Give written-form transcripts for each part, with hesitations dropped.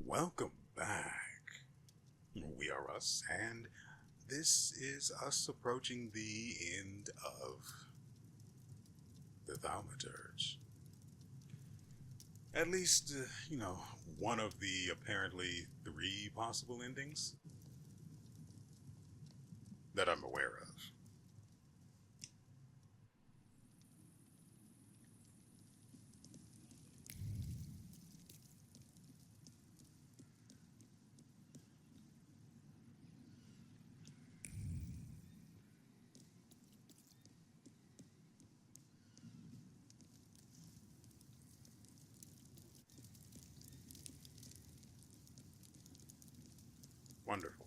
Welcome back. WeArEuS, and this is us approaching the end of the Thaumaturge. At least, one of the apparently 3 possible endings that I'm aware of. Wonderful.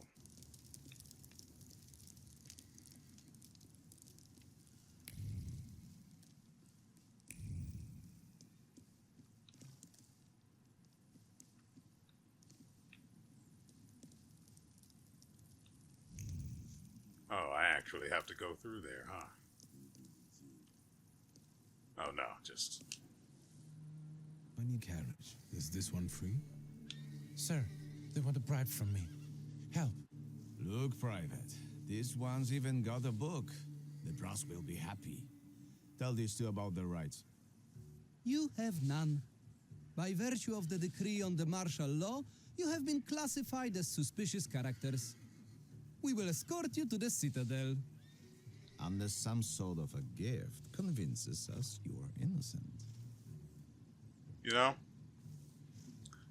Oh, I actually have to go through there, huh? Oh no, just... My new carriage. Is this one free? Sir, they want a bribe from me. Help. Look, Private. This one's even got a book. The brass will be happy. Tell these two about their rights. You have none. By virtue of the decree on the martial law, you have been classified as suspicious characters. We will escort you to the Citadel. Unless some sort of a gift convinces us you are innocent. You know,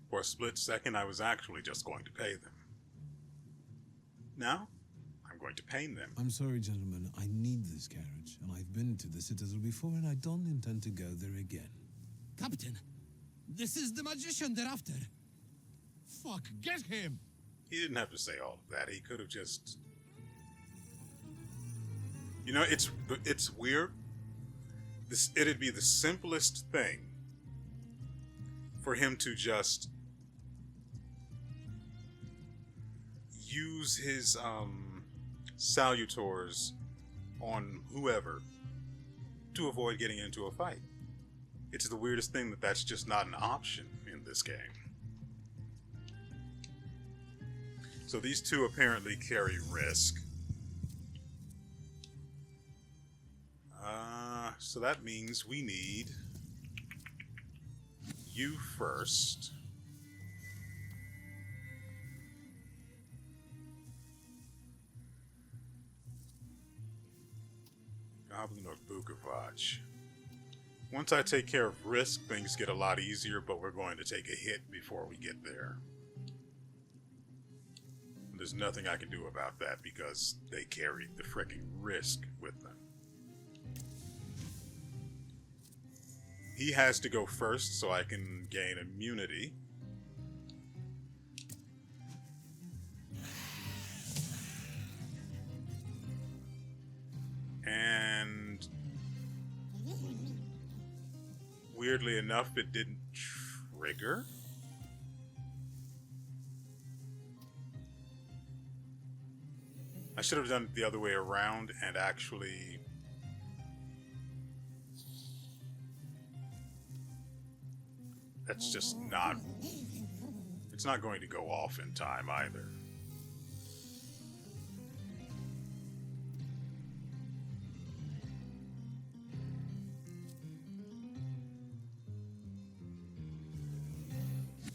for a split second I was actually just going to pay them. Now, I'm going to pain them. I'm sorry, gentlemen. I need this carriage, and I've been to the Citadel before, and I don't intend to go there again. Captain, this is the magician they're after. Fuck, get him! He didn't have to say all of that. He could have just... You know, it's weird. It'd be the simplest thing for him to just use his salutors on whoever to avoid getting into a fight. It's the weirdest thing that that's just not an option in this game. So these two apparently carry risk. So that means we need you first. Goblin of Bukovac. Once I take care of risk, things get a lot easier, but we're going to take a hit before we get there. There's nothing I can do about that because they carry the frickin' risk with them. He has to go first so I can gain immunity. And weirdly enough, it didn't trigger. I should have done it the other way around and actually... That's just not... It's not going to go off in time either.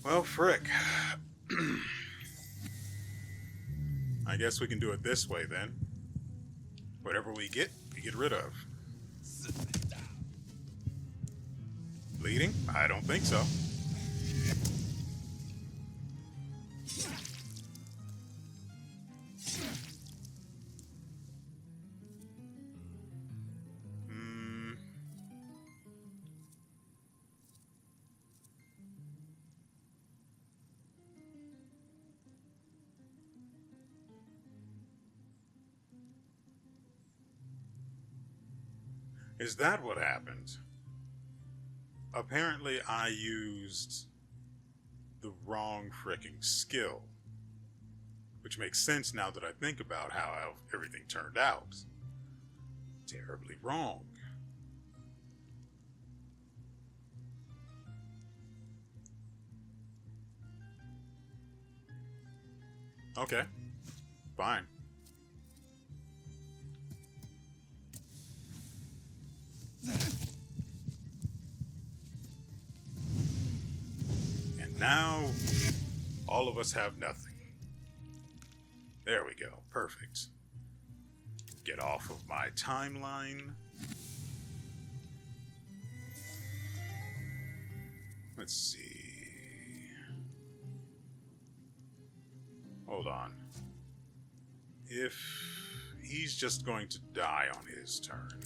Well, frick. I guess we can do it this way then. Whatever we get rid of. Bleeding? I don't think so. Is that what happened? Apparently I used the wrong fricking skill. Which makes sense now that I think about how everything turned out. Terribly wrong. Okay. Fine. And now, all of us have nothing. There we go. Perfect. Get off of my timeline. Let's see. Hold on. If he's just going to die on his turn.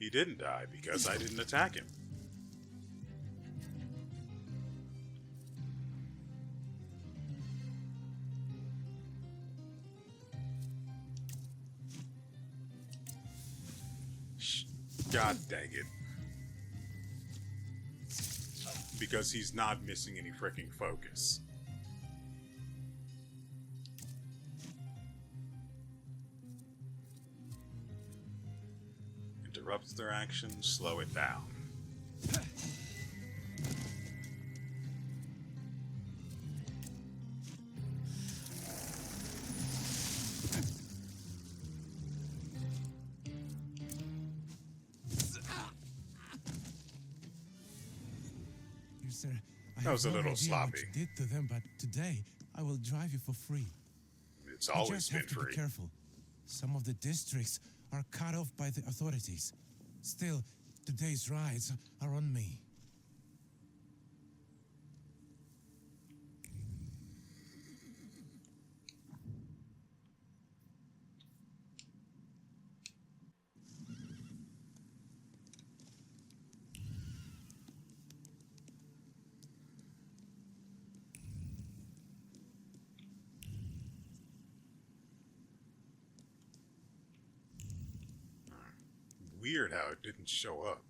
He didn't die because I didn't attack him. God dang it. Because he's not missing any freaking focus. Interrupts their action, slow it down. Sir, I That was have a no little idea sloppy. what you did to them, but today I will drive you for free. It's You always just been have to free. be careful. Some of the districts are cut off by the authorities. Still, today's rides are on me. Weird how it didn't show up.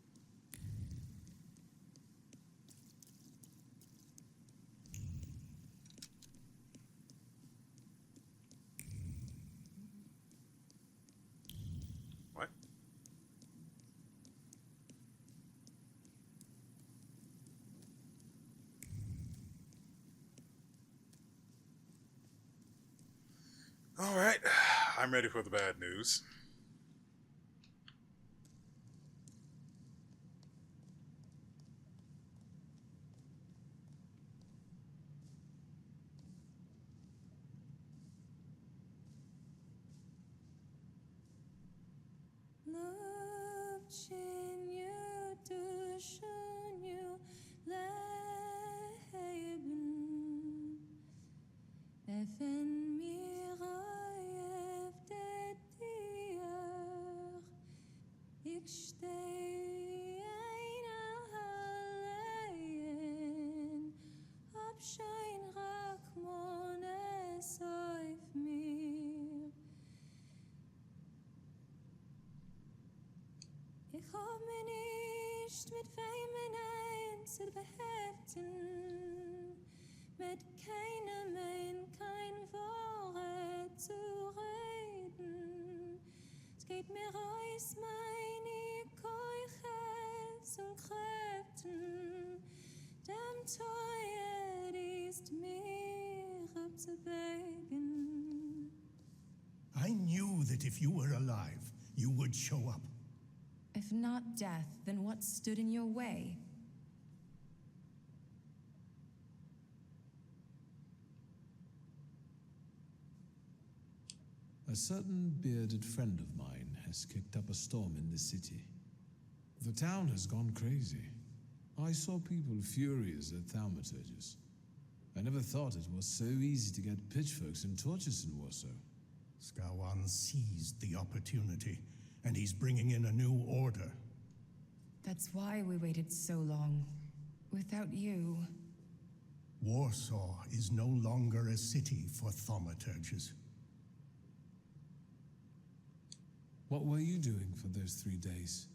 What? All right, I'm ready for the bad news. Ich hab mir nicht mit Feimen eins zu beheften, mit keinem kein Wort zu reden. Es geht mir aus meine Keuches und Kräften, dem Teuer ist mir abzubegen. I knew that if you were alive, you would show up. If not death, then what stood in your way? A certain bearded friend of mine has kicked up a storm in the city. The town has gone crazy. I saw people furious at thaumaturges. I never thought it was so easy to get pitchforks and torches in Warsaw. Skawan seized the opportunity, and he's bringing in a new order. That's why we waited so long. Without you... Warsaw is no longer a city for thaumaturges. What were you doing for those 3 days?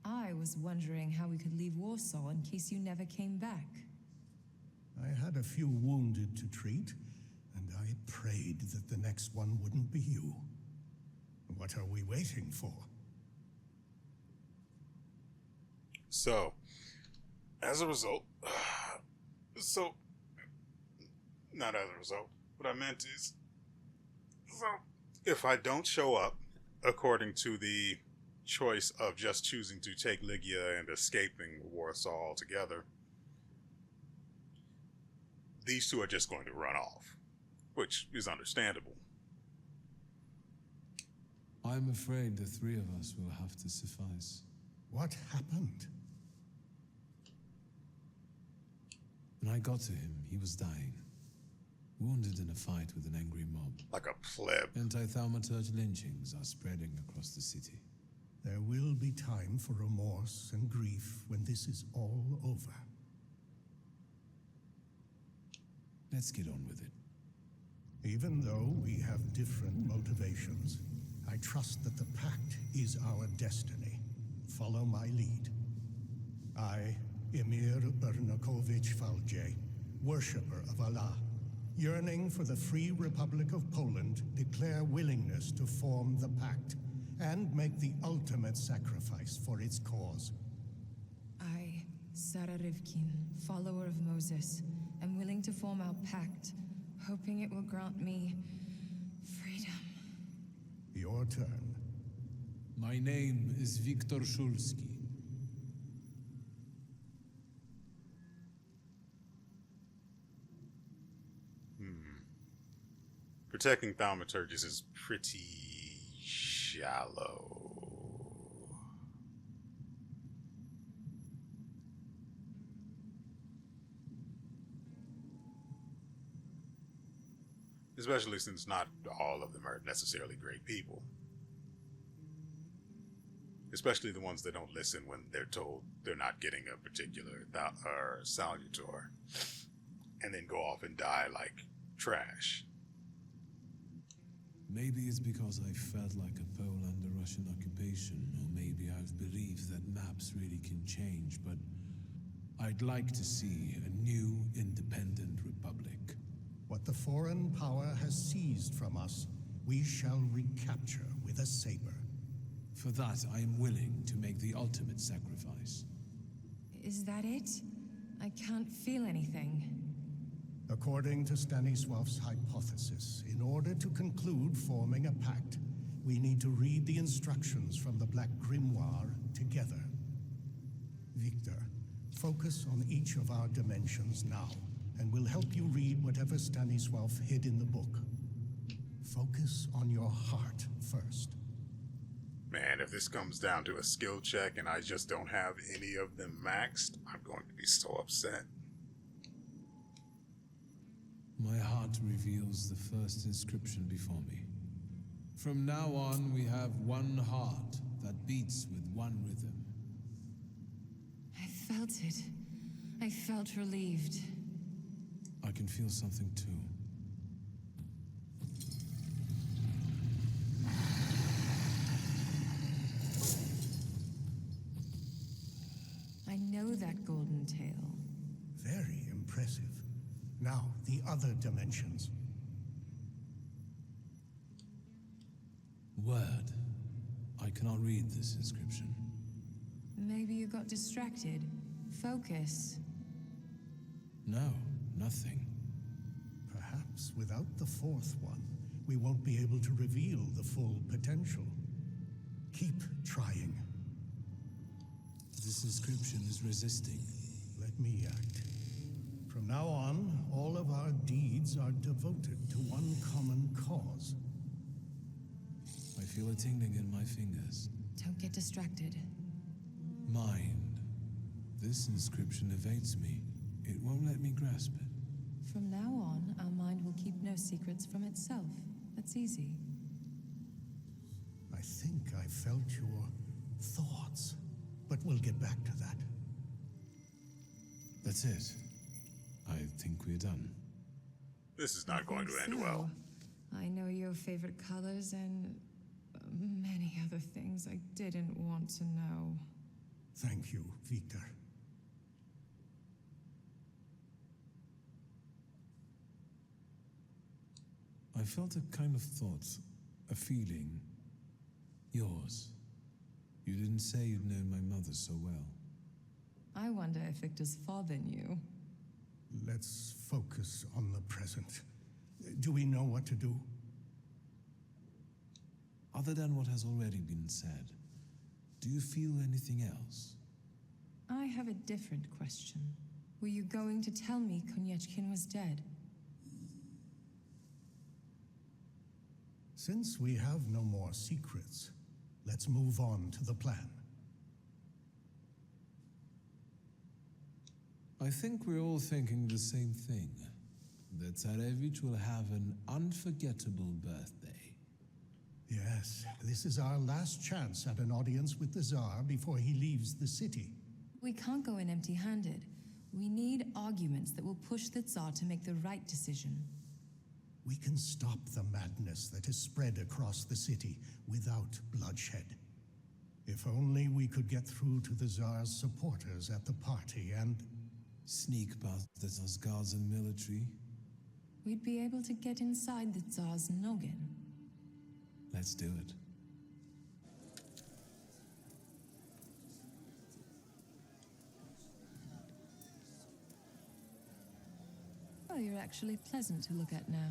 I was wondering how we could leave Warsaw in case you never came back. I had a few wounded to treat, and I prayed that the next one wouldn't be you. What are we waiting for? So, as a result, so, not as a result, what I meant is, so, if I don't show up according to the choice of just choosing to take Lygia and escaping Warsaw altogether, these two are just going to run off, which is understandable. I'm afraid the three of us will have to suffice. What happened? When I got to him, he was dying, wounded in a fight with an angry mob. Like a pleb. Anti-thaumaturge lynchings are spreading across the city. There will be time for remorse and grief when this is all over. Let's get on with it. Even though we have different motivations, I trust that the pact is our destiny. Follow my lead. I, Emir Bernakovich Falje, worshipper of Allah, yearning for the free Republic of Poland, declare willingness to form the pact and make the ultimate sacrifice for its cause. I, Sarah Rivkin, follower of Moses, am willing to form our pact, hoping it will grant me freedom. Your turn. My name is Viktor Szulski. Protecting thaumaturges is pretty shallow. Especially since not all of them are necessarily great people. Especially the ones that don't listen when they're told they're not getting a particular salutor. And then go off and die like trash. Maybe it's because I felt like a Pole under Russian occupation, or maybe I've believed that maps really can change, but I'd like to see a new, independent republic. What the foreign power has seized from us, we shall recapture with a saber. For that, I am willing to make the ultimate sacrifice. Is that it? I can't feel anything. According to Stanisław's hypothesis, in order to conclude forming a pact, we need to read the instructions from the Black Grimoire together. Victor, focus on each of our dimensions now, and we'll help you read whatever Stanisław hid in the book. Focus on your heart first. Man, if this comes down to a skill check and I just don't have any of them maxed, I'm going to be so upset. My heart reveals the first inscription before me. From now on, we have one heart that beats with one rhythm. I felt it. I felt relieved. I can feel something too. I know that golden tale. Very impressive. Now, the other dimensions. Word. I cannot read this inscription. Maybe you got distracted. Focus. No, nothing. Perhaps without the fourth one, we won't be able to reveal the full potential. Keep trying. This inscription is resisting. Let me act. From now on, all of our deeds are devoted to one common cause. I feel a tingling in my fingers. Don't get distracted. Mind. This inscription evades me. It won't let me grasp it. From now on, our mind will keep no secrets from itself. That's easy. I think I felt your thoughts, but we'll get back to that. That's it. I think we're done. This is not going to end So, well. I know your favorite colors and many other things I didn't want to know. Thank you, Victor. I felt a kind of thought, a feeling. Yours. You didn't say you'd known my mother so well. I wonder if Victor's father knew. Let's focus on the present. Do we know what to do? Other than what has already been said, do you feel anything else? I have a different question. Were you going to tell me Konieczkin was dead? Since we have no more secrets, let's move on to the plan. I think we're all thinking the same thing. That Tsarevich will have an unforgettable birthday. Yes, this is our last chance at an audience with the Tsar before he leaves the city. We can't go in empty-handed. We need arguments that will push the Tsar to make the right decision. We can stop the madness that has spread across the city without bloodshed. If only we could get through to the Tsar's supporters at the party and... Sneak past the Tsar's guards and military. We'd be able to get inside the Tsar's noggin. Let's do it. Oh, you're actually pleasant to look at now.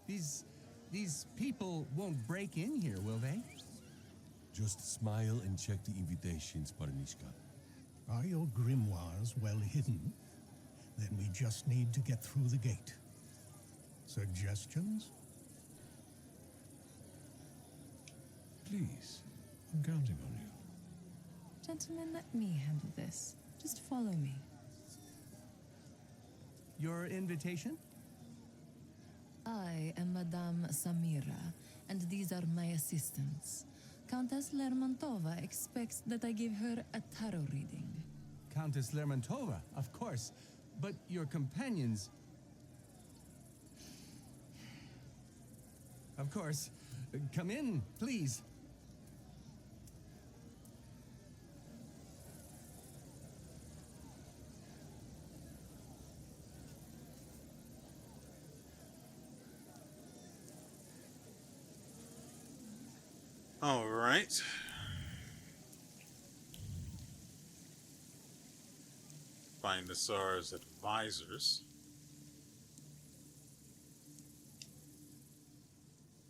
These people won't break in here, will they? Just smile and check the invitations, Parnishka. Are your grimoires well hidden? Then we just need to get through the gate. Suggestions? Please, I'm counting on you. Gentlemen, let me handle this. Just follow me. Your invitation? I am Madame Samira, and these are my assistants. Countess Lermontova expects that I give her a tarot reading. Countess Lermontova, of course. But your companions... Of course. Come in, please. All right. Find the Tsar's advisors.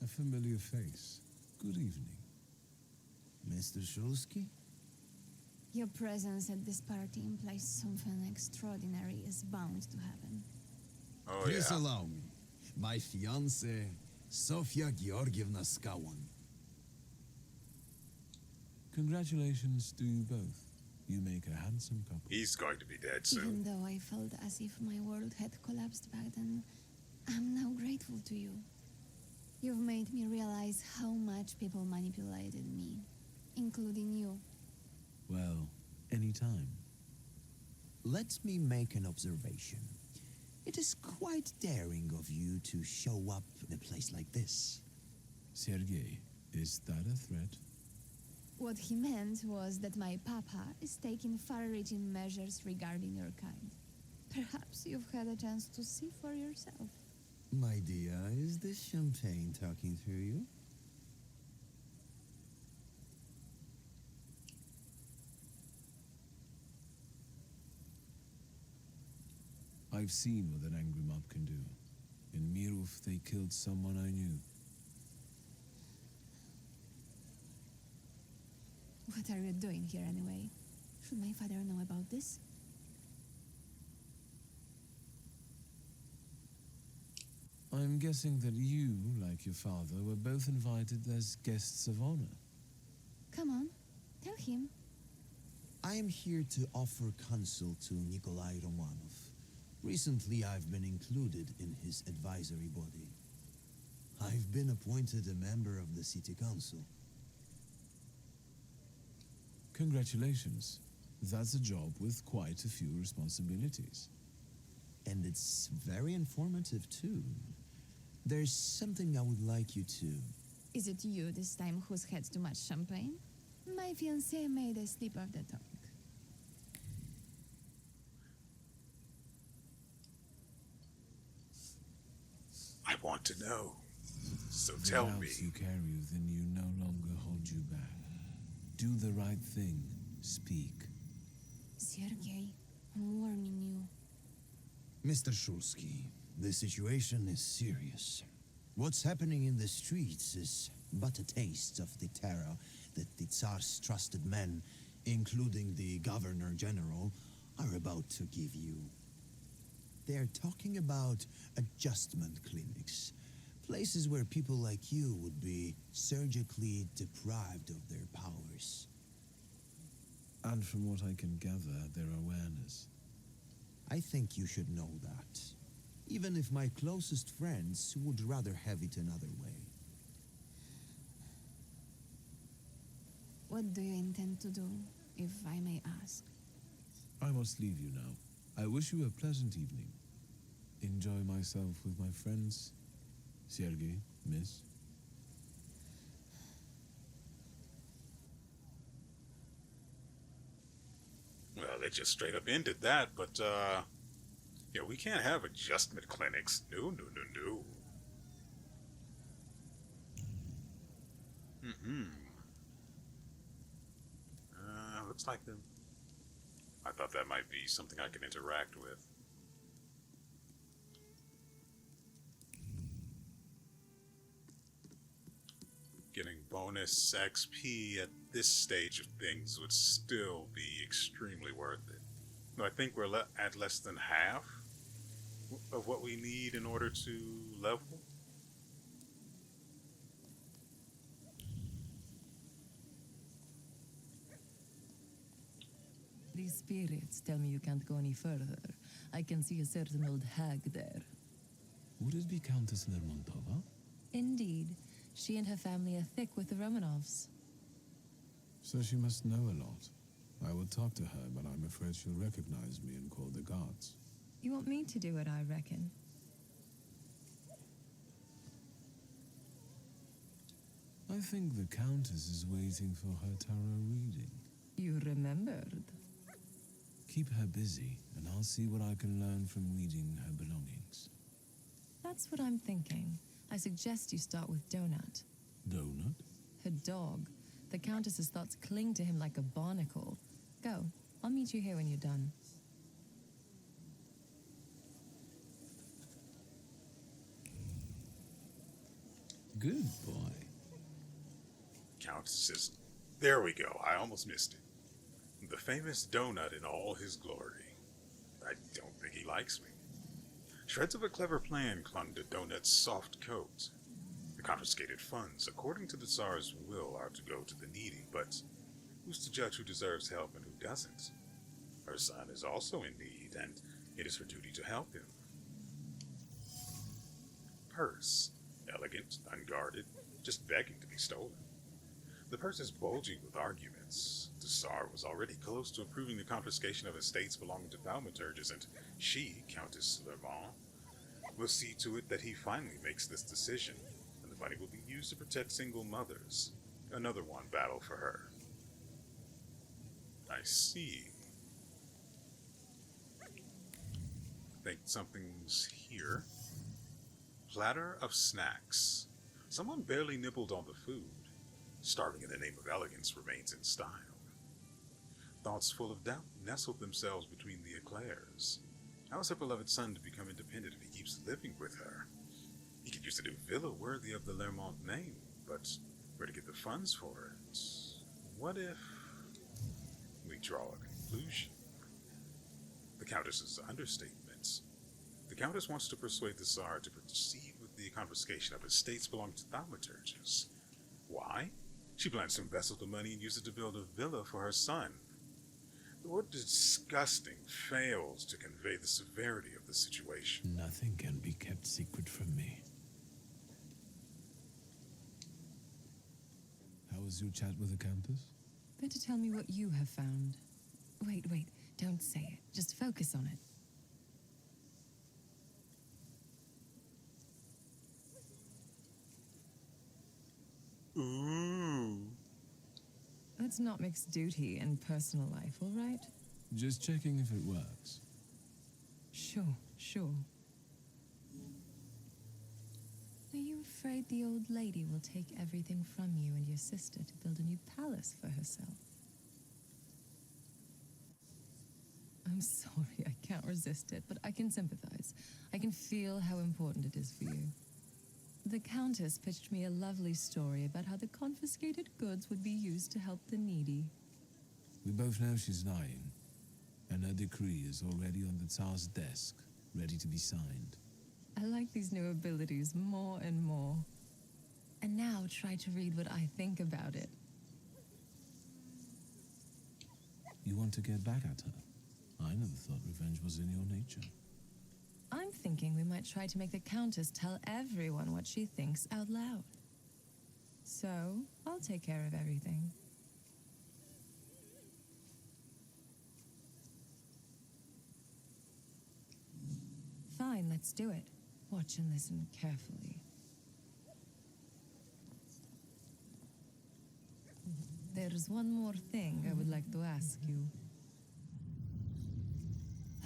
A familiar face. Good evening. Mr. Shulsky? Your presence at this party implies something extraordinary is bound to happen. Oh, Please yeah. allow me. My fiancée, Sofia Georgievna Skawan. Congratulations to you both. You make a handsome couple. He's going to be dead Even soon. though I felt as if my world had collapsed back then, I'm now grateful to you. You've made me realize how much people manipulated me, including you. Well, anytime. Let me make an observation. It is quite daring of you to show up in a place like this. Sergei, is that a threat? What he meant was that my papa is taking far-reaching measures regarding your kind. Perhaps you've had a chance to see for yourself. My dear, is this champagne talking through you? I've seen what an angry mob can do. In Mirov, they killed someone I knew. What are you doing here anyway? Should my father know about this? I'm guessing that you, like your father, were both invited as guests of honor. Come on, tell him. I am here to offer counsel to Nikolai Romanov. Recently, I've been included in his advisory body. I've been appointed a member of the city council. Congratulations. That's a job with quite a few responsibilities. And it's very informative, too. There's something I would like you to... Is it you this time who's had too much champagne? My fiancé made a slip of the tongue. I want to know. So tell the me. house you carry within you no longer hold you back. Do the right thing. Speak. Sergei, I'm warning you. Mr. Shulsky, the situation is serious. What's happening in the streets is but a taste of the terror that the Tsar's trusted men, including the Governor General, are about to give you. They're talking about adjustment clinics, places where people like you would be surgically deprived of their powers. And from what I can gather, their awareness. I think you should know that, even if my closest friends would rather have it another way. What do you intend to do, if I may ask? I must leave you now. I wish you a pleasant evening. Enjoy myself with my friends. Sergei, miss. Well, they just straight up ended that, but, yeah, we can't have adjustment clinics. No, no, no, no. Looks like them. I thought that might be something I could interact with. Getting bonus XP at this stage of things would still be extremely worth it. No, I think we're at less than half of what we need in order to level. These spirits tell me you can't go any further. I can see a certain old hag there. Would it be Countess Lermontova? Indeed. She and her family are thick with the Romanovs. So she must know a lot. I will talk to her, but I'm afraid she'll recognize me and call the guards. You want me to do it, I reckon. I think the Countess is waiting for her tarot reading. You remembered. Keep her busy, and I'll see what I can learn from reading her belongings. That's what I'm thinking. I suggest you start with Donut. Donut? Her dog. The Countess's thoughts cling to him like a barnacle. Go. I'll meet you here when you're done. Good boy. Countesses. There we go. I almost missed it. The famous Donut in all his glory. I don't think he likes me. Shreds of a clever plan clung to Donut's soft coat. The confiscated funds, according to the Tsar's will, are to go to the needy, but who's to judge who deserves help and who doesn't? Her son is also in need, and it is her duty to help him. Purse. Elegant, unguarded, just begging to be stolen. The purse is bulging with arguments. The Tsar was already close to approving the confiscation of estates belonging to Thaumaturges, and she, Countess Lermont, will see to it that he finally makes this decision, and the money will be used to protect single mothers. Another one battle for her. I see. I think something's here. Platter of snacks. Someone barely nibbled on the food. Starving in the name of elegance remains in style. Thoughts full of doubt nestled themselves between the eclairs. How is her beloved son to become independent if he keeps living with her? He could use a new villa worthy of the Lermont name, but where to get the funds for it? What if we draw a conclusion? The Countess's understatement. The Countess wants to persuade the Tsar to proceed with the confiscation of estates belonging to Thaumaturges. Why? She plans to embezzle the money and use it to build a villa for her son. The word disgusting fails to convey the severity of the situation. Nothing can be kept secret from me. How was your chat with the Countess? Better tell me what you have found. Wait, don't say it. Just focus on it. Ooh. Let's not mix duty and personal life, all right? Just checking if it works. Sure. Are you afraid the old lady will take everything from you and your sister to build a new palace for herself? I'm sorry, I can't resist it, but I can sympathize. I can feel how important it is for you. The Countess pitched me a lovely story about how the confiscated goods would be used to help the needy. We both know she's lying, and her decree is already on the Tsar's desk, ready to be signed. I like these new abilities more and more. And now try to read what I think about it. You want to get back at her? I never thought revenge was in your nature. I'm thinking we might try to make the Countess tell everyone what she thinks out loud. So, I'll take care of everything. Fine, let's do it. Watch and listen carefully. There's one more thing I would like to ask you.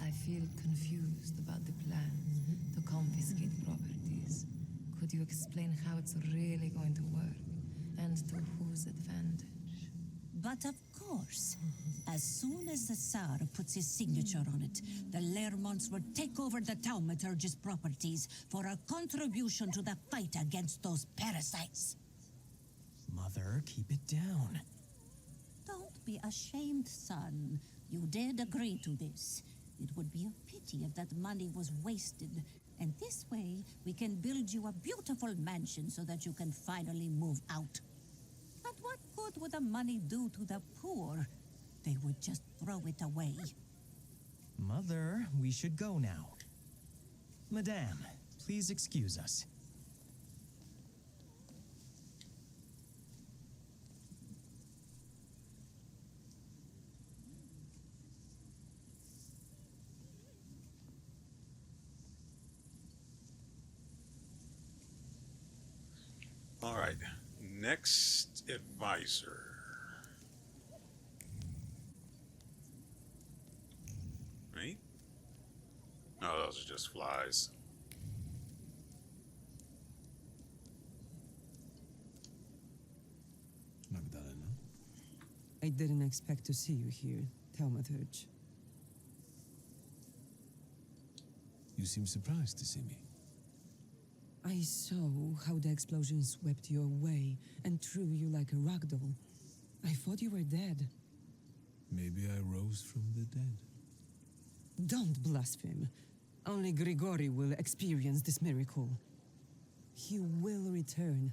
I feel confused about the plan to confiscate properties. Could you explain how it's really going to work, and to whose advantage? But of course, as soon as the Tsar puts his signature on it, the Lermonts will take over the Thaumaturge's properties for a contribution to the fight against those parasites. Mother, keep it down. Don't be ashamed, son. You did agree to this. It would be a pity if that money was wasted. And this way, we can build you a beautiful mansion so that you can finally move out. But what good would the money do to the poor? They would just throw it away. Mother, we should go now. Madame, please excuse us. All right, next advisor. Right? Oh, those are just flies. Magdalena? I didn't expect to see you here, Thaumaturge. You seem surprised to see me. I saw how the explosion swept you away and threw you like a ragdoll. I thought you were dead. Maybe I rose from the dead. Don't blaspheme. Only Grigori will experience this miracle. He will return,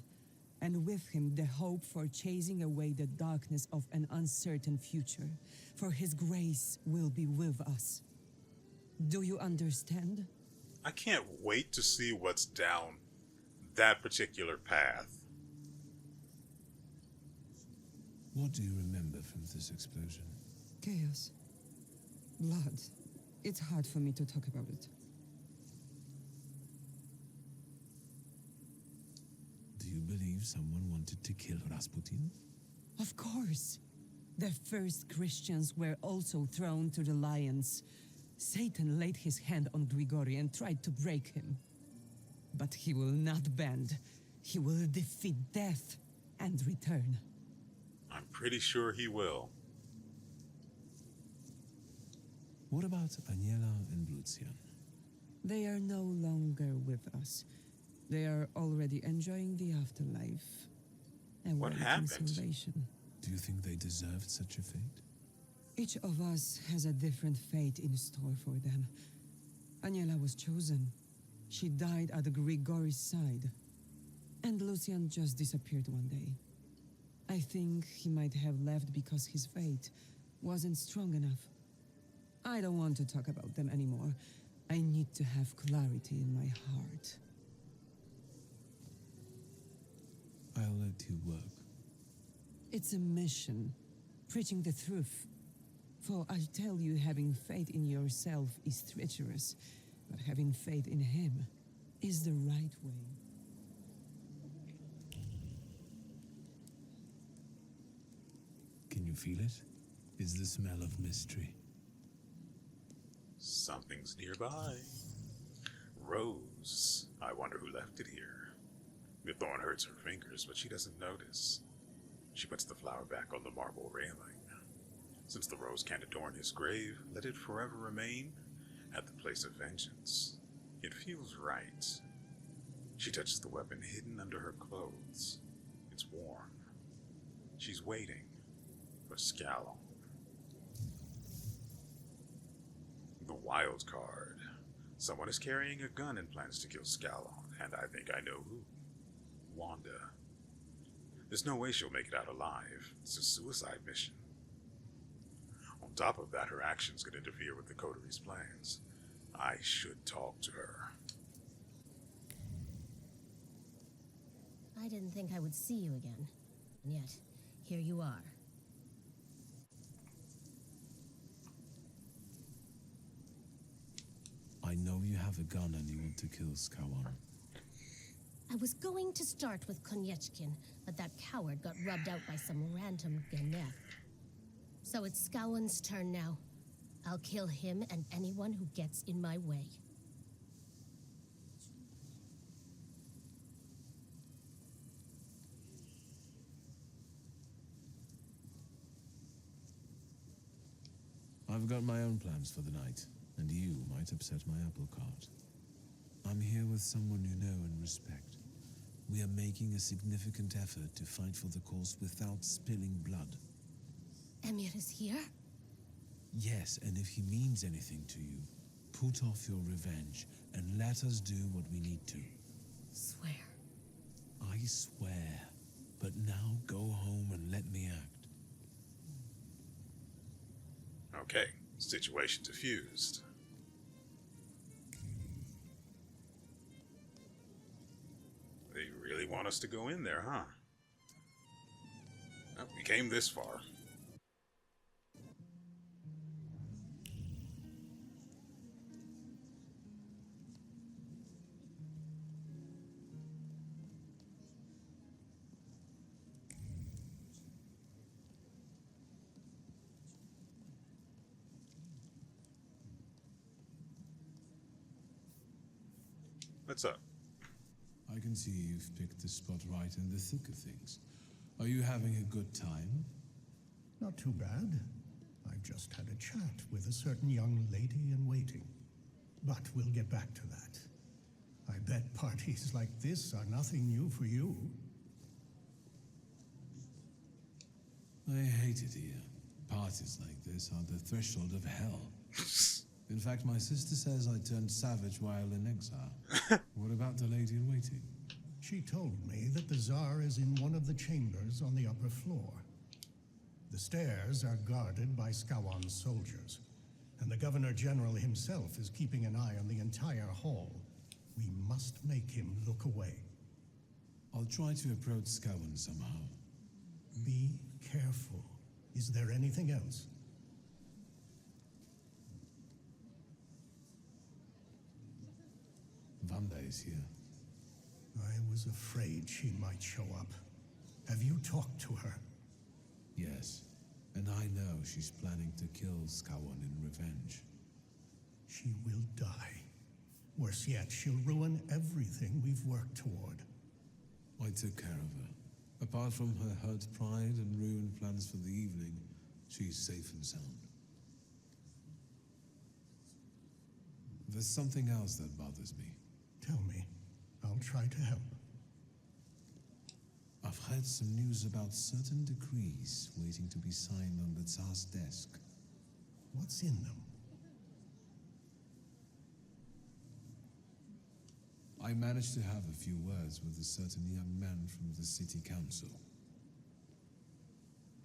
and with him the hope for chasing away the darkness of an uncertain future, for his grace will be with us. Do you understand? I can't wait to see what's down that particular path. What do you remember from this explosion? Chaos. Blood. It's hard for me to talk about it. Do you believe someone wanted to kill Rasputin? Of course. The first Christians were also thrown to the lions. Satan laid his hand on Grigori and tried to break him. But he will not bend. He will defeat death and return. I'm pretty sure he will. What about Aniela and Lucian? They are no longer with us. They are already enjoying the afterlife. And What awaiting happened? salvation. Do you think they deserved such a fate? Each of us has a different fate in store for them. Aniela was chosen. She died at Grigori's side. And Lucian just disappeared one day. I think he might have left because his fate wasn't strong enough. I don't want to talk about them anymore. I need to have clarity in my heart. I'll let you work. It's a mission, preaching the truth. For I tell you, having faith in yourself is treacherous, but having faith in him is the right way. Can you feel it? Is the smell of mystery. Something's nearby. Rose. I wonder who left it here. The thorn hurts her fingers, but she doesn't notice. She puts the flower back on the marble railing. Since the rose can't adorn his grave, let it forever remain at the place of vengeance. It feels right. She touches the weapon hidden under her clothes. It's warm. She's waiting for Scallon. The wild card. Someone is carrying a gun and plans to kill Scallon, and I think I know who. Wanda. There's no way she'll make it out alive. It's a suicide mission. On top of that, her actions could interfere with the Coterie's plans. I should talk to her. I didn't think I would see you again, and yet, here you are. I know you have a gun and you want to kill Scallon. I was going to start with Koniechkin, but that coward got rubbed out by some random Ganeth. So it's Scallon's turn now. I'll kill him and anyone who gets in my way. I've got my own plans for the night, and you might upset my apple cart. I'm here with someone you know and respect. We are making a significant effort to fight for the cause without spilling blood. Emir is here? Yes, and if he means anything to you, put off your revenge and let us do what we need to. Swear. I swear. But now go home and let me act. Okay, situation diffused. They really want us to go in there, huh? Well, we came this far. What's up? I can see you've picked the spot right in the thick of things. Are you having a good time? Not too bad. I've just had a chat with a certain young lady in waiting. But we'll get back to that. I bet parties like this are nothing new for you. I hate it here. Parties like this are the threshold of hell. In fact, my sister says I turned savage while in exile. What about the lady in waiting? She told me that the Tsar is in one of the chambers on the upper floor. The stairs are guarded by Scallon's soldiers, and the Governor General himself is keeping an eye on the entire hall. We must make him look away. I'll try to approach Scallon somehow. Be careful. Is there anything else? Wanda is here. I was afraid she might show up. Have you talked to her? Yes, and I know she's planning to kill Scallon in revenge. She will die. Worse yet, she'll ruin everything we've worked toward. I took care of her. Apart from her hurt pride and ruined plans for the evening, she's safe and sound. There's something else that bothers me. Tell me. I'll try to help. I've heard some news about certain decrees waiting to be signed on the Tsar's desk. What's in them? I managed to have a few words with a certain young man from the city council.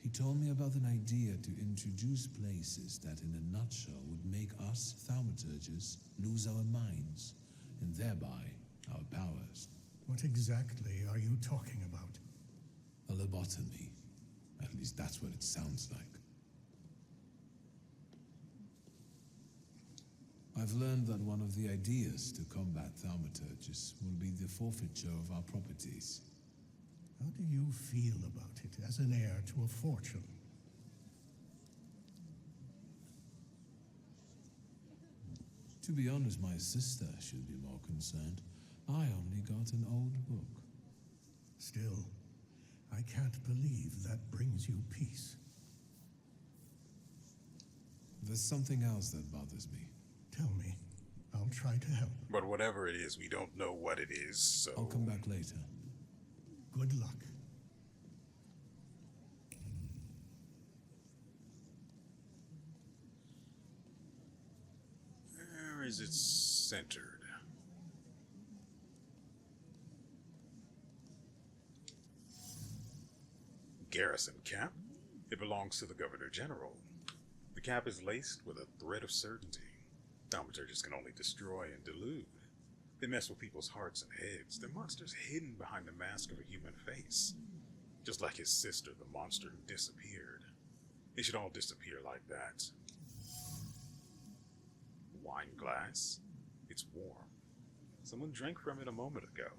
He told me about an idea to introduce places that in a nutshell would make us thaumaturges lose our minds, and thereby our powers. What exactly are you talking about? A lobotomy. At least that's what it sounds like. I've learned that one of the ideas to combat thaumaturges will be the forfeiture of our properties. How do you feel about it as an heir to a fortune? To be honest, my sister should be more concerned. I only got an old book. Still, I can't believe that brings you peace. There's something else that bothers me. Tell me. I'll try to help. But whatever it is, we don't know what it is, so... I'll come back later. Good luck. Where is it centered? Garrison cap. It belongs to the Governor General. The cap is laced with a thread of certainty. Thaumaturges can only destroy and delude. They mess with people's hearts and heads. They're monsters hidden behind the mask of a human face. Just like his sister, the monster who disappeared. They should all disappear like that. Wine glass. It's warm. Someone drank from it a moment ago.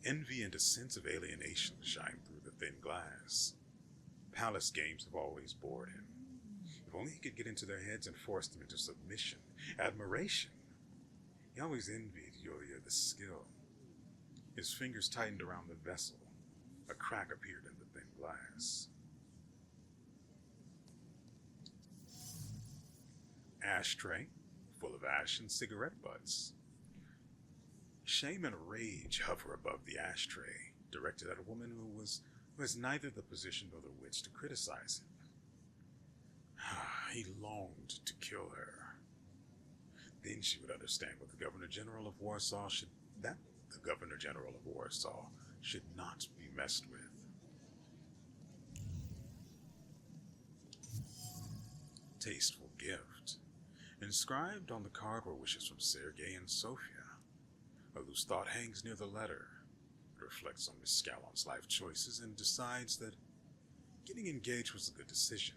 Envy and a sense of alienation shine through the thin glass. Palace games have always bored him. If only he could get into their heads and force them into submission, admiration. He always envied Yulia the skill. His fingers tightened around the vessel. A crack appeared in the thin glass. Ashtray, full of ash and cigarette butts. Shame and rage hover above the ashtray, directed at a woman who has neither the position nor the wits to criticize him. He longed to kill her. Then she would understand what the Governor General of Warsaw should not be messed with. Tasteful gift. Inscribed on the card were wishes from Sergei and Sofia. A loose thought hangs near the letter. It reflects on Miss Scallon's life choices and decides that getting engaged was a good decision.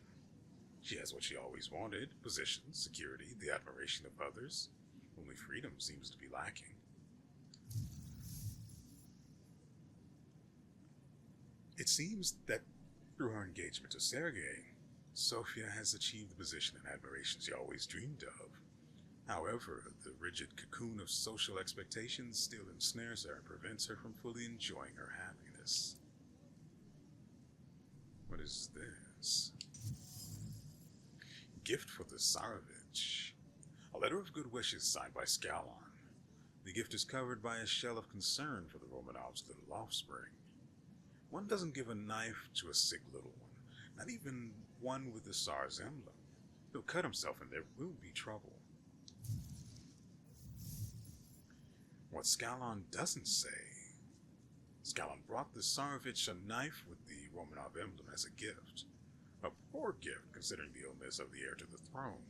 She has what she always wanted: position, security, the admiration of others. Only freedom seems to be lacking. It seems that through her engagement to Sergei, Sofia has achieved the position and admiration she always dreamed of. However, the rigid cocoon of social expectations still ensnares her and prevents her from fully enjoying her happiness. What is this? Gift for the Tsarevich. A letter of good wishes signed by Scallon. The gift is covered by a shell of concern for the Romanovs' little offspring. One doesn't give a knife to a sick little one, not even one with the Tsar's emblem. He'll cut himself and there will be trouble. What Scallon doesn't say. Scallon brought the Tsarevich a knife with the Romanov emblem as a gift. A poor gift, considering the illness of the heir to the throne.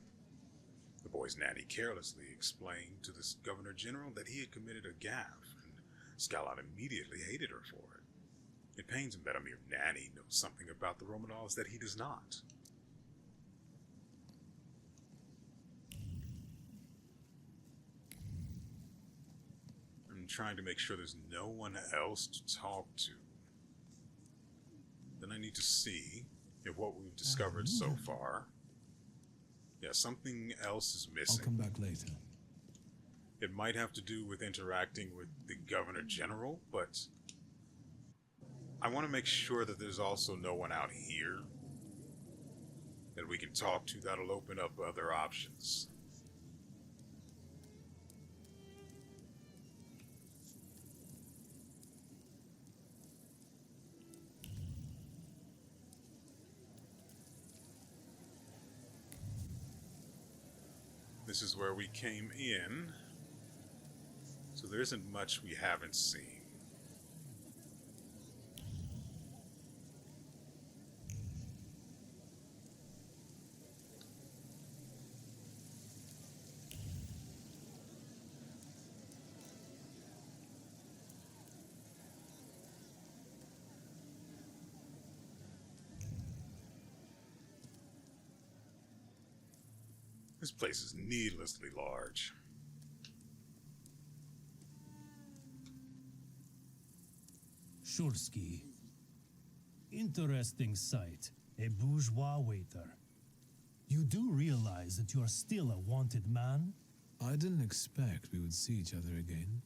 The boy's nanny carelessly explained to the Governor General that he had committed a gaffe, and Scallon immediately hated her for it. It pains him that a mere nanny knows something about the Romanovs that he does not. I'm trying to make sure there's no one else to talk to. Then I need to see if what we've discovered so far... Yeah, something else is missing. I'll come back later. It might have to do with interacting with the Governor General, but I want to make sure that there's also no one out here that we can talk to that'll open up other options. This is where we came in, so there isn't much we haven't seen. This place is needlessly large. Shulsky. Interesting sight. A bourgeois waiter. You do realize that you are still a wanted man? I didn't expect we would see each other again.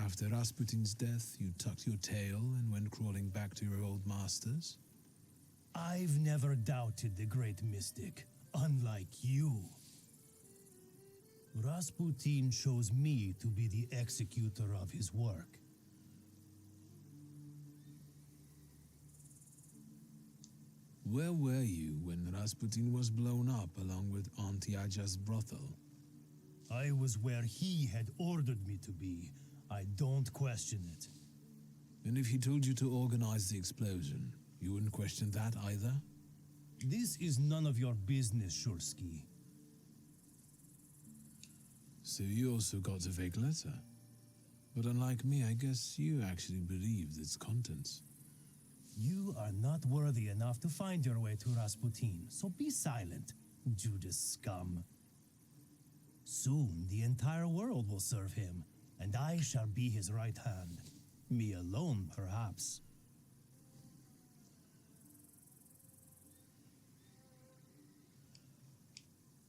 After Rasputin's death, you tucked your tail and went crawling back to your old masters? I've never doubted the great mystic, unlike you. Rasputin chose me to be the executor of his work. Where were you when Rasputin was blown up along with Auntie Aja's brothel? I was where he had ordered me to be. I don't question it. And if he told you to organize the explosion, you wouldn't question that either? This is none of your business, Shursky. So you also got a fake letter. But unlike me, I guess you actually believed its contents. You are not worthy enough to find your way to Rasputin, so be silent, Judas scum. Soon the entire world will serve him, and I shall be his right hand. Me alone, perhaps.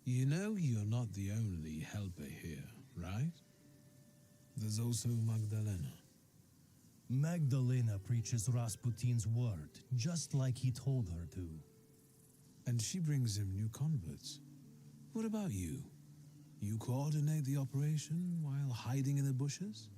You know you're not the only helper here, right? There's also Magdalena. Magdalena preaches Rasputin's word, just like he told her to. And she brings him new converts. What about you? You coordinate the operation while hiding in the bushes?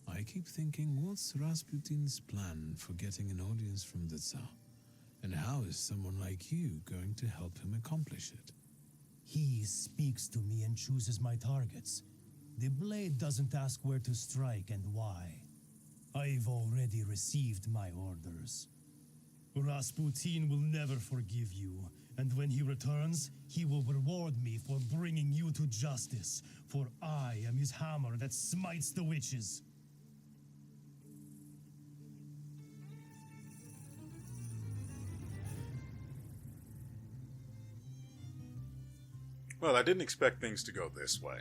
I keep thinking, what's Rasputin's plan for getting an audience from the Tsar? And how is someone like you going to help him accomplish it? He speaks to me and chooses my targets. The blade doesn't ask where to strike and why. I've already received my orders. Rasputin will never forgive you, and when he returns, he will reward me for bringing you to justice, for I am his hammer that smites the witches. Well, I didn't expect things to go this way.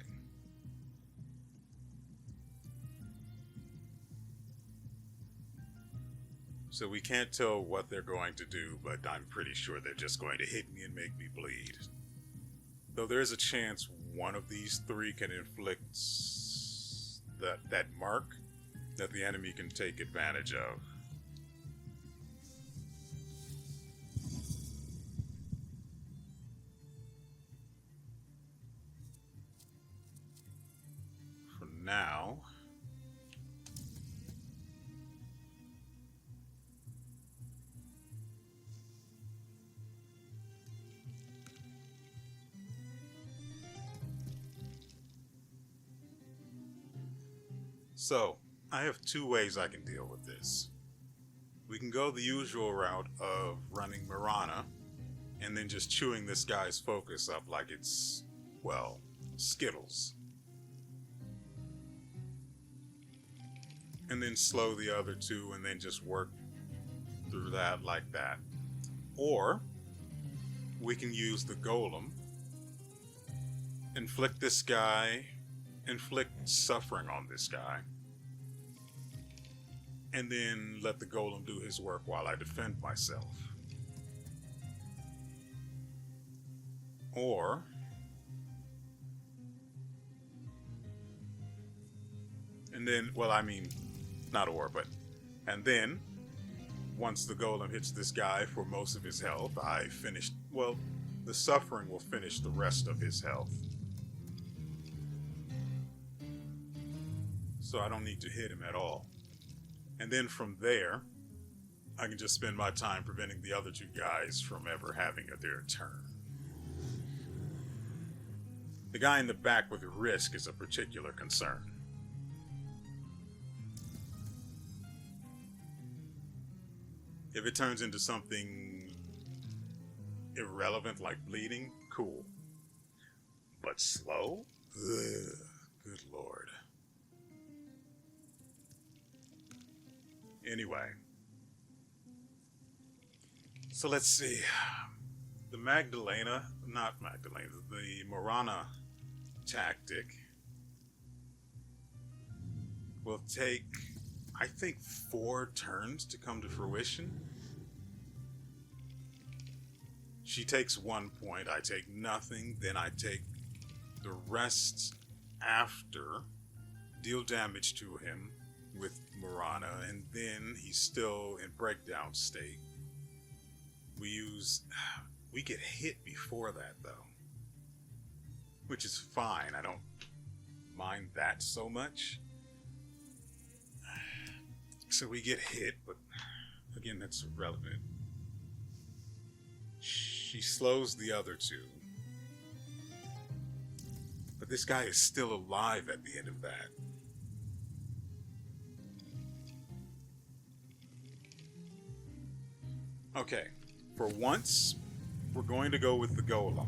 So we can't tell what they're going to do, but I'm pretty sure they're just going to hit me and make me bleed. Though there's a chance one of these three can inflict that mark that the enemy can take advantage of. For now, so, I have two ways I can deal with this. We can go the usual route of running Mirana and then just chewing this guy's focus up like it's, well, Skittles. And then slow the other two and then just work through that like that. Or we can use the golem, inflict suffering on this guy, and then let the golem do his work while I defend myself. Or and then, well, I mean, not or, but and then once the golem hits this guy for most of his health, the suffering will finish the rest of his health. So I don't need to hit him at all. And then from there, I can just spend my time preventing the other two guys from ever having their turn. The guy in the back with risk is a particular concern. If it turns into something irrelevant like bleeding, cool. But slow? Ugh, good lord. Anyway. So let's see. The Mirana tactic will take, I think, 4 turns to come to fruition. She takes 1 point, I take nothing, then I take the rest after, deal damage to him with Marana, and then he's still in breakdown state. We get hit before that though, which is fine. I don't mind that so much. So we get hit, but again, that's irrelevant. She slows the other two. But this guy is still alive at the end of that. Okay, for once, we're going to go with the golem.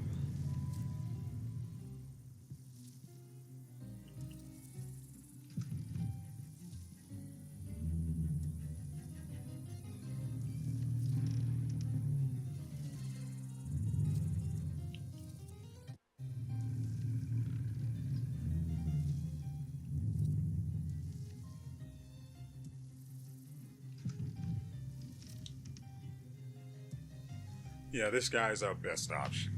Yeah, this guy's our best option.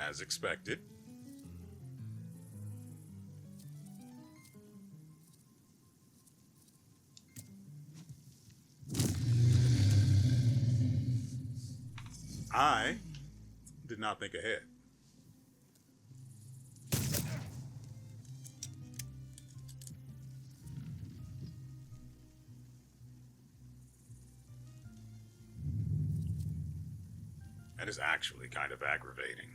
As expected. I did not think ahead. That is actually kind of aggravating.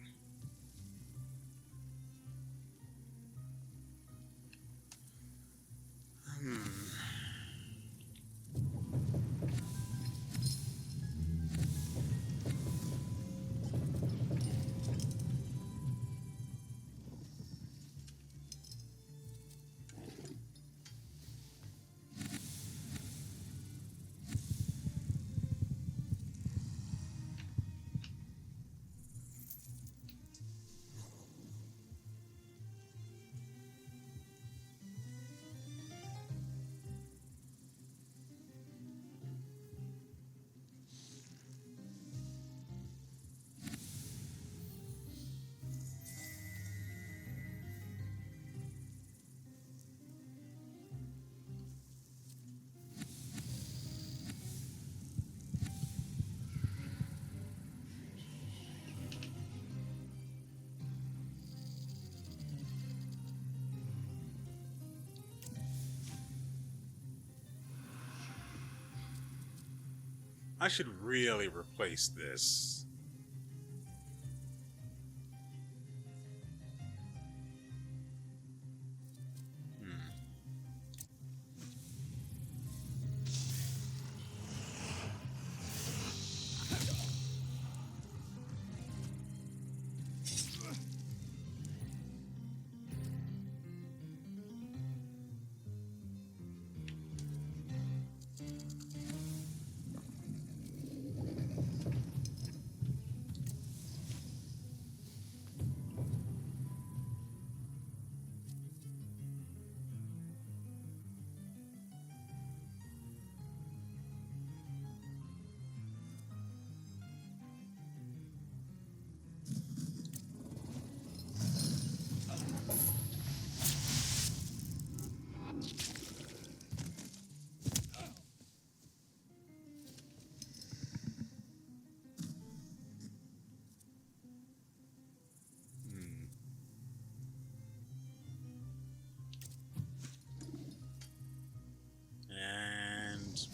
I should really replace this.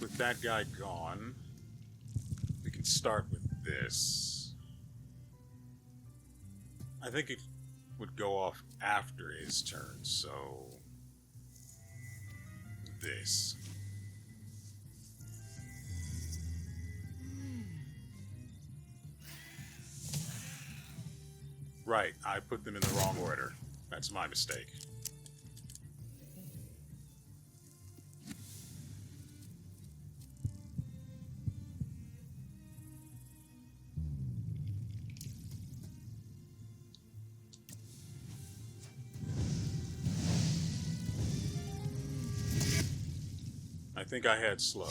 With that guy gone, we can start with this. I think would go off after his turn, so this. Right, I put them in the wrong order. That's my mistake. I think I had slow.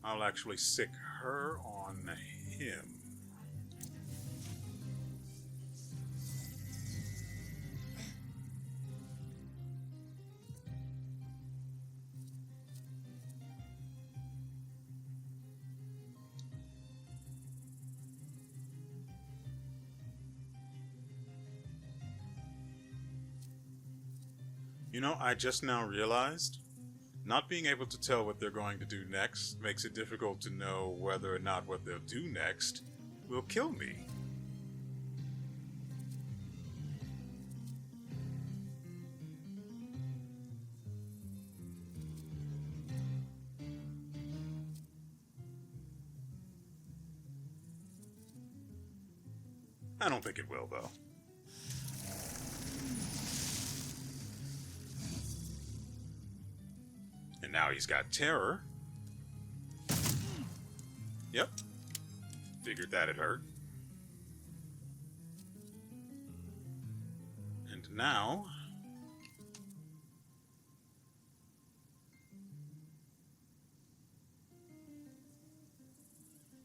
I'll actually sick her on him. You know, I just now realized not being able to tell what they're going to do next makes it difficult to know whether or not what they'll do next will kill me. I don't think it will, though. And now he's got terror. Yep. Figured that'd hurt. And now...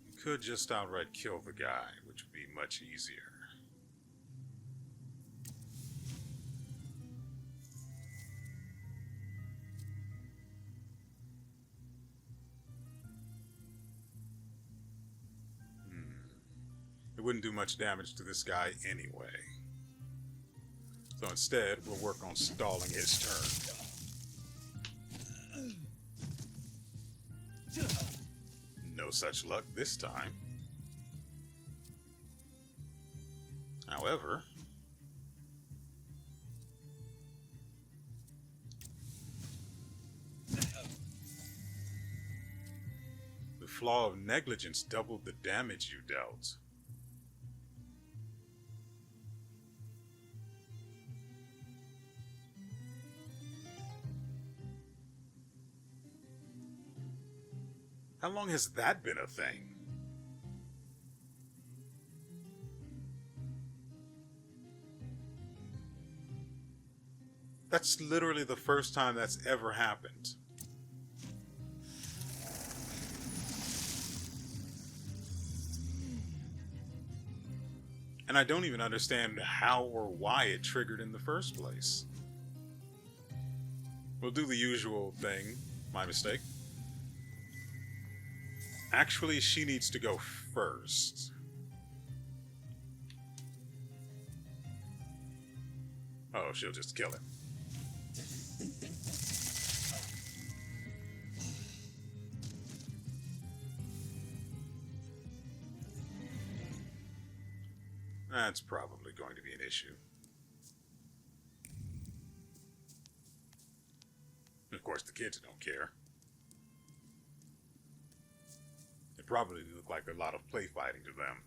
you could just outright kill the guy, which would be much easier. It wouldn't do much damage to this guy anyway. So instead, we'll work on stalling his turn. No such luck this time. However, the flaw of negligence doubled the damage you dealt. How long has that been a thing? That's literally the first time that's ever happened. And I don't even understand how or why it triggered in the first place. We'll do the usual thing. My mistake. Actually, she needs to go first. Oh, she'll just kill him. That's probably going to be an issue. Of course, the kids don't care. It probably look like a lot of play fighting to them,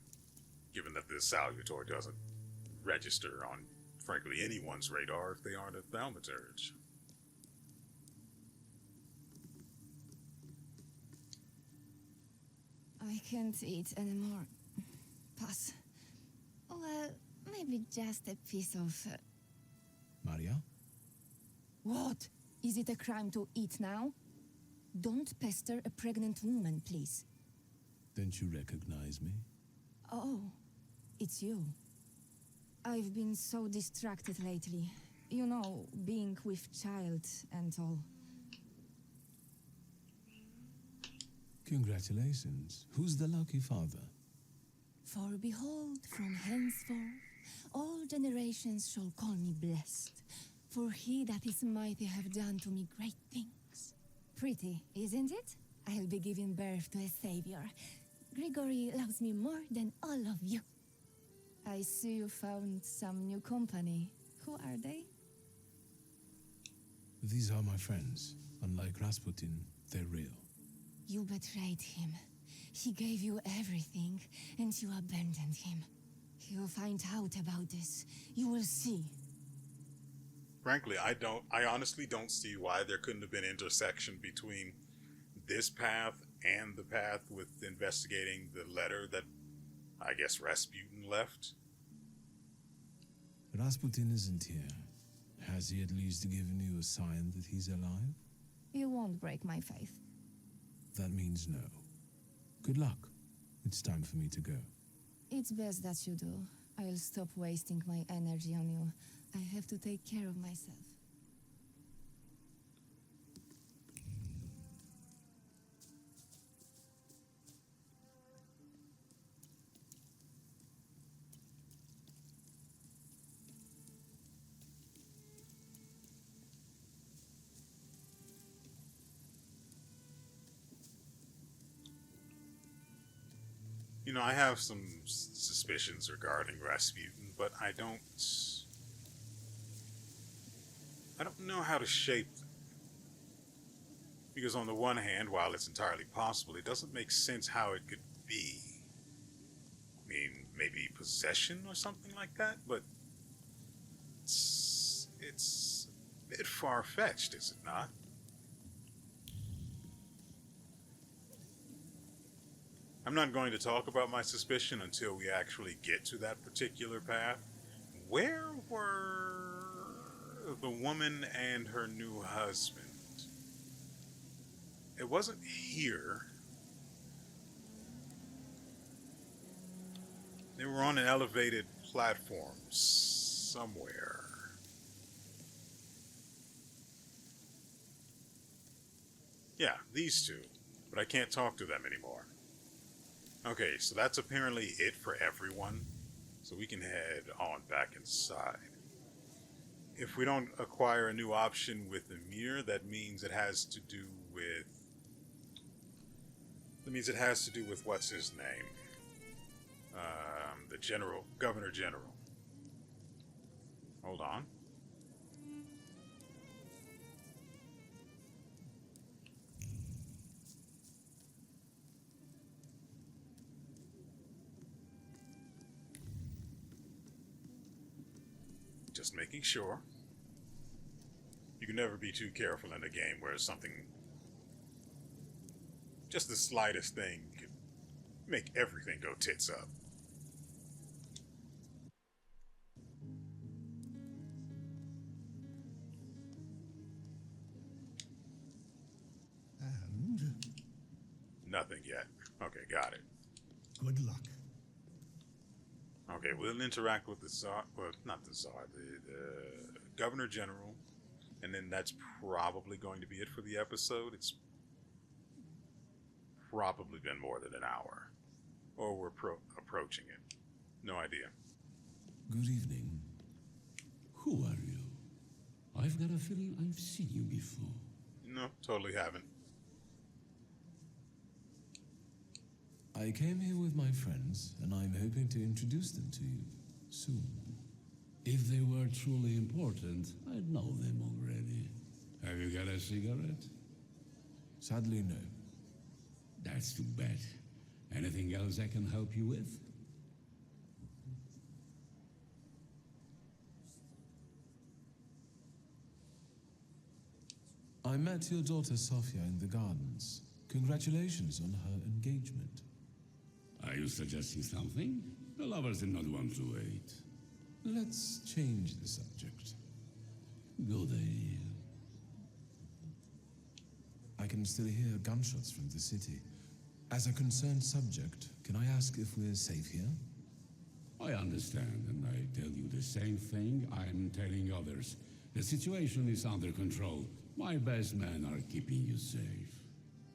given that this salutor doesn't register on, frankly, anyone's radar if they aren't a thaumaturge. I can't eat anymore. Pass. Well, maybe just a piece of... Maria? What? Is it a crime to eat now? Don't pester a pregnant woman, please. Don't you recognize me? Oh, it's you. I've been so distracted lately. You know, being with child and all. Congratulations. Who's the lucky father? For behold, from henceforth, All generations shall call me blessed, for he that is mighty have done to me great things. Pretty, isn't it? I'll be giving birth to a savior. Grigory loves me more than all of you. I see you found some new company. Who are they? These are my friends. Unlike Rasputin, they're real. You betrayed him. He gave you everything, and you abandoned him. You'll find out about this. You will see. Frankly, I honestly don't see why there couldn't have been intersection between this path and the path with investigating the letter that I guess Rasputin left. Rasputin isn't here. Has he at least given you a sign that he's alive? You won't break my faith. That means no. Good luck. It's time for me to go. It's best that you do. I'll stop wasting my energy on you. I have to take care of myself. You know, I have some suspicions regarding Rasputin, but I don't know how to shape them. Because on the one hand, while it's entirely possible, it doesn't make sense how it could be. I mean, maybe possession or something like that, but it's a bit far-fetched, is it not? I'm not going to talk about my suspicion until we actually get to that particular path. Where were the woman and her new husband? It wasn't here. They were on an elevated platform somewhere. Yeah, these two. But I can't talk to them anymore. Okay, so that's apparently it for everyone. So we can head on back inside. If we don't acquire a new option with the mirror, that means it has to do with... what's his name? The General, Governor General. Hold on. Just making sure. You can never be too careful in a game where something, just the slightest thing, could make everything go tits up. And? Nothing yet. Okay, got it. Good luck. Okay, we'll interact with the Tsar, well, not the Tsar, the Governor General, and then that's probably going to be it for the episode. It's probably been more than an hour, or we're approaching it. No idea. Good evening. Who are you? I've got a feeling I've seen you before. No, totally haven't. I came here with my friends, and I'm hoping to introduce them to you soon. If they were truly important, I'd know them already. Have you got a cigarette? Sadly, no. That's too bad. Anything else I can help you with? I met your daughter Sofia in the gardens. Congratulations on her engagement. Are you suggesting something? The lovers did not want to wait. Let's change the subject. Good idea. I can still hear gunshots from the city. As a concerned subject, can I ask if we're safe here? I understand, and I tell you the same thing I'm telling others. The situation is under control. My best men are keeping you safe.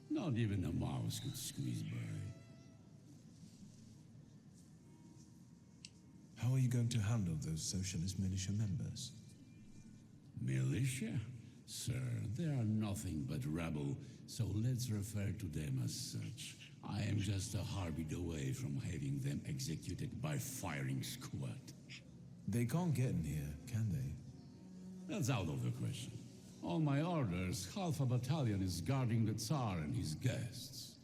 Not even a mouse could squeeze by. How are you going to handle those socialist militia members? Militia? Sir, they are nothing but rabble, so let's refer to them as such. I am just a heartbeat away from having them executed by firing squad. They can't get in here, can they? That's out of the question. On my orders, half a battalion is guarding the Tsar and his guests.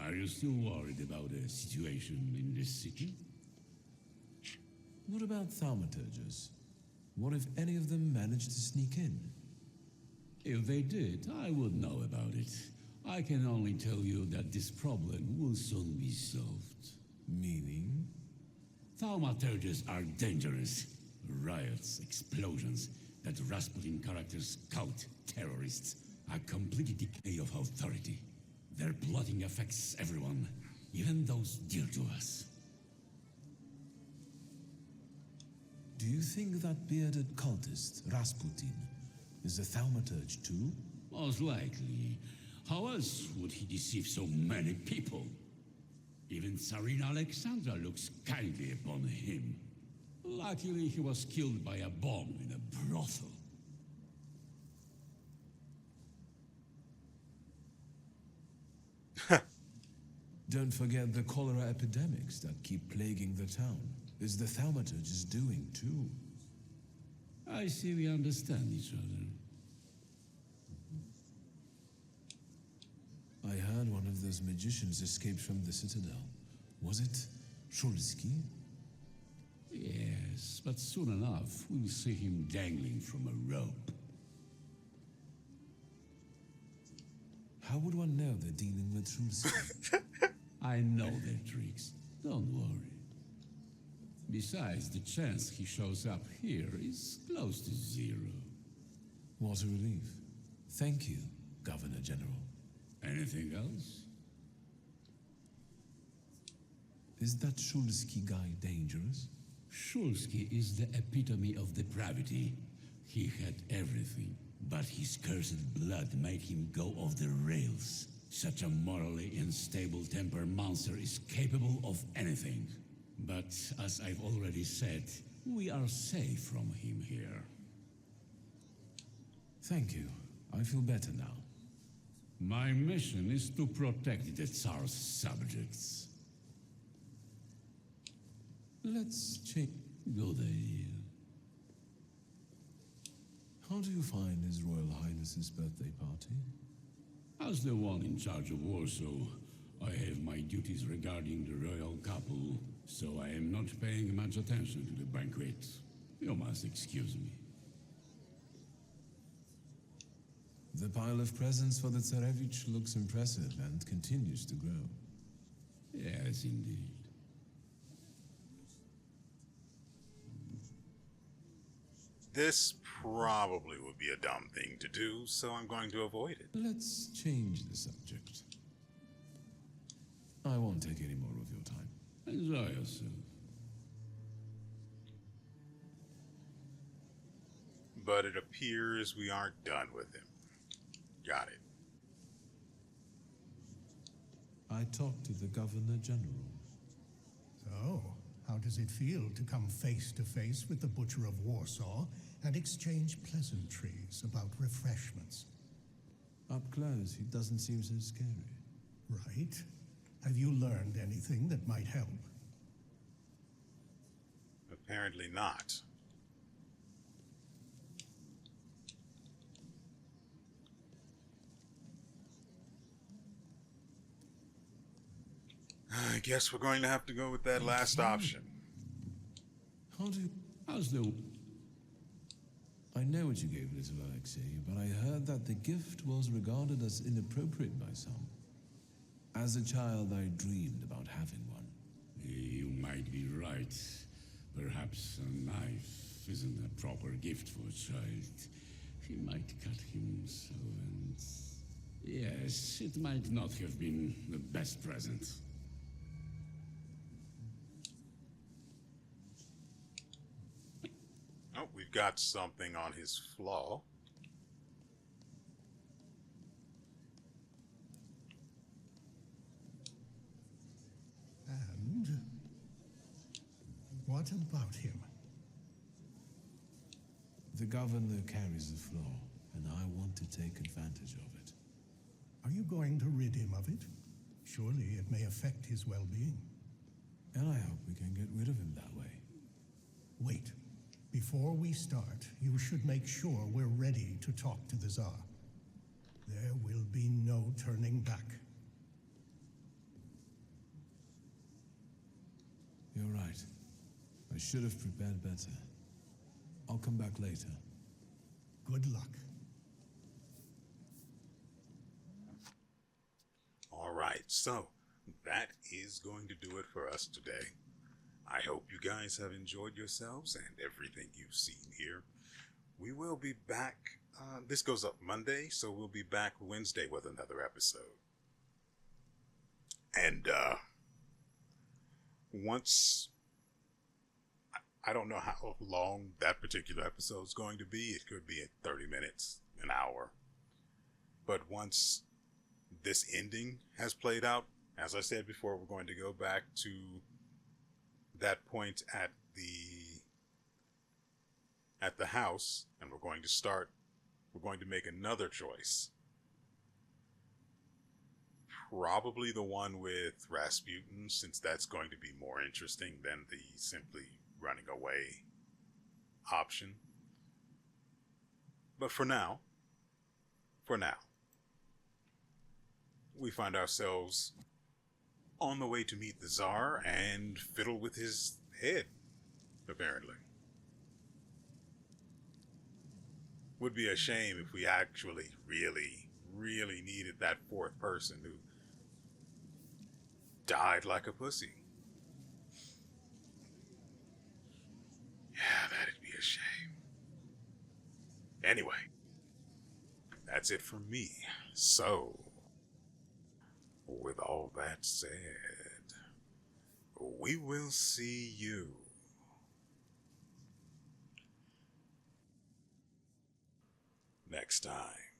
Are you still worried about the situation in this city? What about thaumaturges? What if any of them managed to sneak in? If they did, I would know about it. I can only tell you that this problem will soon be solved. Meaning? Thaumaturges are dangerous. Riots, explosions, that Rasputin character's cult, terrorists, a complete decay of authority. Their plotting affects everyone, even those dear to us. Do you think that bearded cultist, Rasputin, is a thaumaturge too? Most likely. How else would he deceive so many people? Even Tsarina Alexandra looks kindly upon him. Luckily, he was killed by a bomb in a brothel. Don't forget the cholera epidemics that keep plaguing the town. Is the thaumaturges doing too? I see we understand each other. I heard one of those magicians escaped from the citadel. Was it Shulsky? Yes, but soon enough, we'll see him dangling from a rope. How would one know they're dealing with Shulsky? I know their tricks. Don't worry. Besides, the chance he shows up here is close to zero. What a relief. Thank you, Governor General. Anything else? Is that Shulsky guy dangerous? Shulsky is the epitome of depravity. He had everything, but his cursed blood made him go off the rails. Such a morally unstable temper monster is capable of anything. But as I've already said, we are safe from him here. Thank you. I feel better now. My mission is to protect the Tsar's subjects. Let's check. Good idea. How do you find His Royal Highness's birthday party? As the one in charge of Warsaw, I have my duties regarding the royal couple, so I am not paying much attention to the banquet. You must excuse me. The pile of presents for the Tsarevich looks impressive and continues to grow. Yes, indeed. This probably would be a dumb thing to do, so I'm going to avoid it. Let's change the subject. I won't take any more of your time. Enjoy yourself. But it appears we aren't done with him. Got it. I talked to the Governor General. So, how does it feel to come face to face with the Butcher of Warsaw and exchange pleasantries about refreshments? Up close, he doesn't seem so scary. Right. Have you learned anything that might help? Apparently not. I guess we're going to have to go with that last option. How's the... I know what you gave little Alexei, but I heard that the gift was regarded as inappropriate by some. As a child, I dreamed about having one. You might be right. Perhaps a knife isn't a proper gift for a child. He might cut himself and... Yes, it might not have been the best present. Oh, we've got something on his flaw. And What about him? The governor carries the flaw, and I want to take advantage of it. Are you going to rid him of it? Surely it may affect his well-being. And I hope we can get rid of him that way. Wait. Before we start, you should make sure we're ready to talk to the Tsar. There will be no turning back. You're right. I should have prepared better. I'll come back later. Good luck. All right, so that is going to do it for us today. I hope you guys have enjoyed yourselves and everything you've seen here. We will be back. This goes up Monday, so we'll be back Wednesday with another episode. And once... I don't know how long that particular episode is going to be. It could be at 30 minutes, an hour. But once this ending has played out, as I said before, we're going to go back to that point at the house, and we're going to make another choice. Probably the one with Rasputin, since that's going to be more interesting than the simply running away option. But for now, we find ourselves on the way to meet the Tsar and fiddle with his head, apparently. Would be a shame if we actually really needed that fourth person who died like a pussy. Yeah, that'd be a shame. Anyway, that's it from me. So, with all that said, we will see you next time.